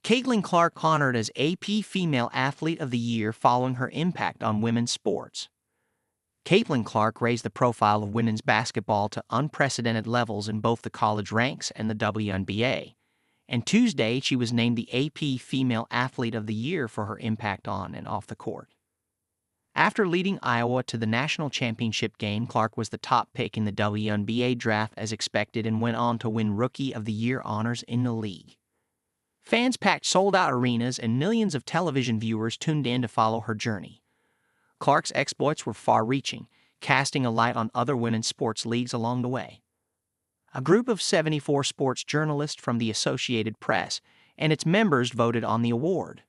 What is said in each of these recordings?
Caitlin Clark honored as AP Female Athlete of the Year following her impact on women's sports. Caitlin Clark raised the profile of women's basketball to unprecedented levels in both the college ranks and the WNBA, and Tuesday she was named the AP Female Athlete of the Year for her impact on and off the court. After leading Iowa to the national championship game, Clark was the top pick in the WNBA draft as expected and went on to win Rookie of the Year honors in the league. Fans packed sold-out arenas and millions of television viewers tuned in to follow her journey. Clark's exploits were far-reaching, casting a light on other women's sports leagues along the way. A group of 74 sports journalists from the Associated Press and its members voted on the award.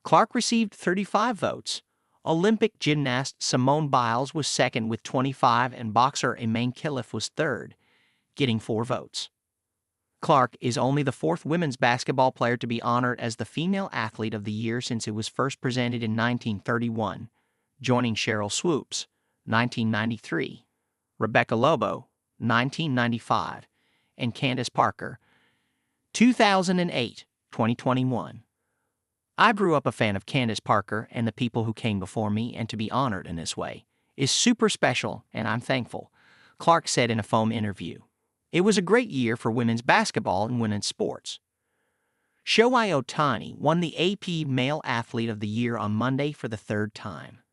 Clark received 35 votes. Olympic gymnast Simone Biles was second with 25 and boxer Emaine Kiliff was third, getting 4 votes. Clark is only the 4th women's basketball player to be honored as the Female Athlete of the Year since it was first presented in 1931, joining Cheryl Swoops, 1993, Rebecca Lobo, 1995, and Candace Parker, 2008, 2021. I grew up a fan of Candace Parker and the people who came before me, and to be honored in this way is super special, and I'm thankful, Clark said in a phone interview. It was a great year for women's basketball and women's sports. Shohei Ohtani won the AP Male Athlete of the Year on Monday for the 3rd time.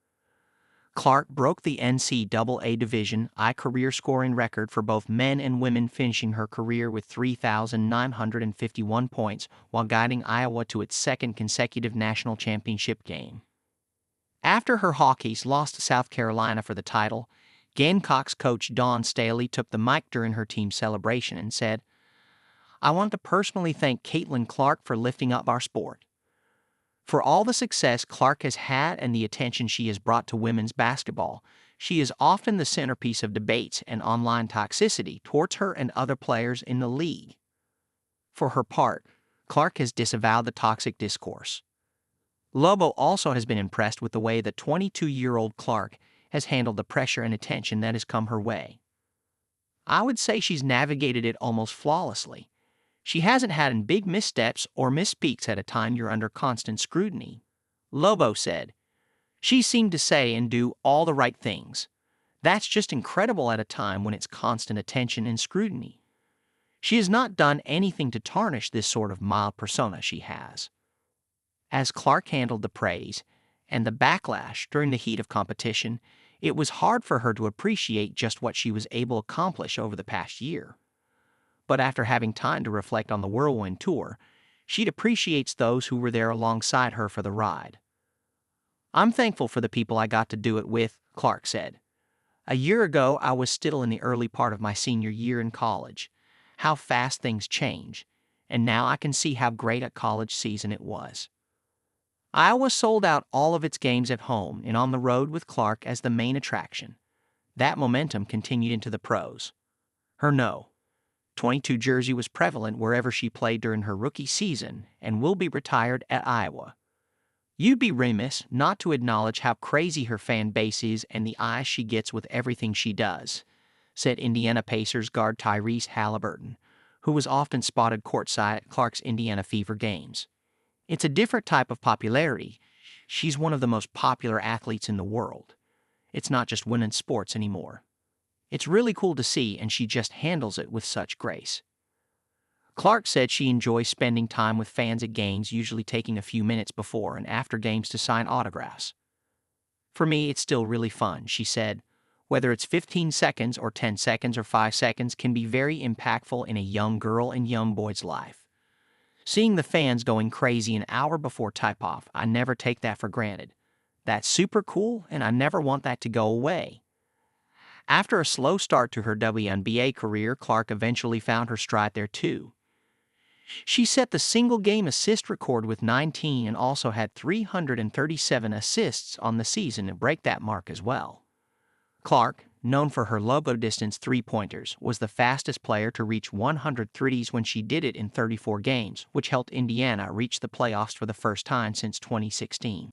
Clark broke the NCAA Division I career scoring record for both men and women, finishing her career with 3,951 points while guiding Iowa to its 2nd consecutive national championship game. After her Hawkeyes lost to South Carolina for the title, Gamecocks coach Dawn Staley took the mic during her team celebration and said, "I want to personally thank Caitlin Clark for lifting up our sport. For all the success Clark has had and the attention she has brought to women's basketball, she is often the centerpiece of debates and online toxicity towards her and other players in the league." For her part, Clark has disavowed the toxic discourse. Lobo also has been impressed with the way the 22-year-old Clark has handled the pressure and attention that has come her way. "I would say she's navigated it almost flawlessly. She hasn't had any big missteps or misspeaks at a time you're under constant scrutiny," Lobo said. "She seemed to say and do all the right things. That's just incredible at a time when it's constant attention and scrutiny. She has not done anything to tarnish this sort of mild persona she has." As Clark handled the praise and the backlash during the heat of competition, it was hard for her to appreciate just what she was able to accomplish over the past year. But after having time to reflect on the whirlwind tour, she appreciates those who were there alongside her for the ride. "I'm thankful for the people I got to do it with," Clark said. "A year ago, I was still in the early part of my senior year in college. How fast things change, and now I can see how great a college season it was." Iowa sold out all of its games at home and on the road with Clark as the main attraction. That momentum continued into the pros. Her No. 22 jersey was prevalent wherever she played during her rookie season and will be retired at Iowa. "You'd be remiss not to acknowledge how crazy her fan base is and the eyes she gets with everything she does," said Indiana Pacers guard Tyrese Halliburton, who was often spotted courtside at Clark's Indiana Fever games. "It's a different type of popularity. She's one of the most popular athletes in the world. It's not just women's sports anymore. It's really cool to see, and she just handles it with such grace." Clark said she enjoys spending time with fans at games, usually taking a few minutes before and after games to sign autographs. "For me, it's still really fun," she said. "Whether it's 15 seconds or 10 seconds or 5 seconds can be very impactful in a young girl and young boy's life. Seeing the fans going crazy an hour before tip-off, I never take that for granted. That's super cool, and I never want that to go away." After a slow start to her WNBA career, Clark eventually found her stride there too. She set the single-game assist record with 19 and also had 337 assists on the season to break that mark as well. Clark, known for her logo-distance three-pointers, was the fastest player to reach 100 threes when she did it in 34 games, which helped Indiana reach the playoffs for the first time since 2016.